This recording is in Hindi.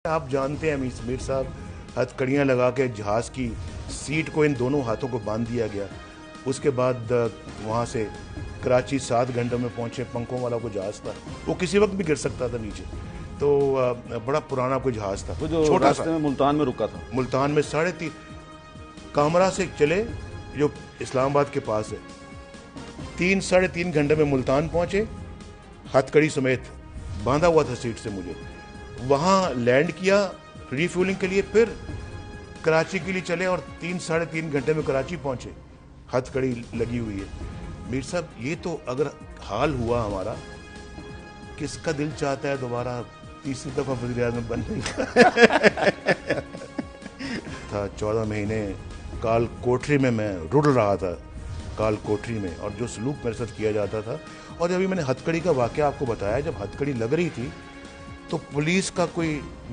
आप जानते हैं मीर साहब, हथकड़ियाँ लगा के जहाज़ की सीट को इन दोनों हाथों को बांध दिया गया। उसके बाद वहाँ से कराची 7 घंटों में पहुँचे। पंखों वाला कोई जहाज़ था, वो किसी वक्त भी गिर सकता था नीचे। तो बड़ा पुराना कोई जहाज़ था, वो जो छोटा रास्ते सा, में मुल्तान में रुका था। मुल्तान में 3.5 कामरा से चले, जो इस्लामाबाद के पास है। 3-3.5 घंटे में मुल्तान पहुँचे, हथकड़ी समेत बांधा हुआ था सीट से मुझे। वहाँ लैंड किया रिफ्यूलिंग के लिए, फिर कराची के लिए चले और 3-3.5 घंटे में कराची पहुँचे। हथकड़ी लगी हुई है। मीर साहब, ये तो अगर हाल हुआ हमारा, किसका दिल चाहता है दोबारा तीसरी दफ़ा वज़ीर-ए-आज़म बनने का। था 14 महीने काल कोठरी में मैं रुल रहा था, काल कोठरी में, और जो सलूक मेरे साथ किया जाता था। और जब मैंने हथकड़ी का वाक़या आपको बताया, जब हथकड़ी लग रही थी तो पुलिस का कोई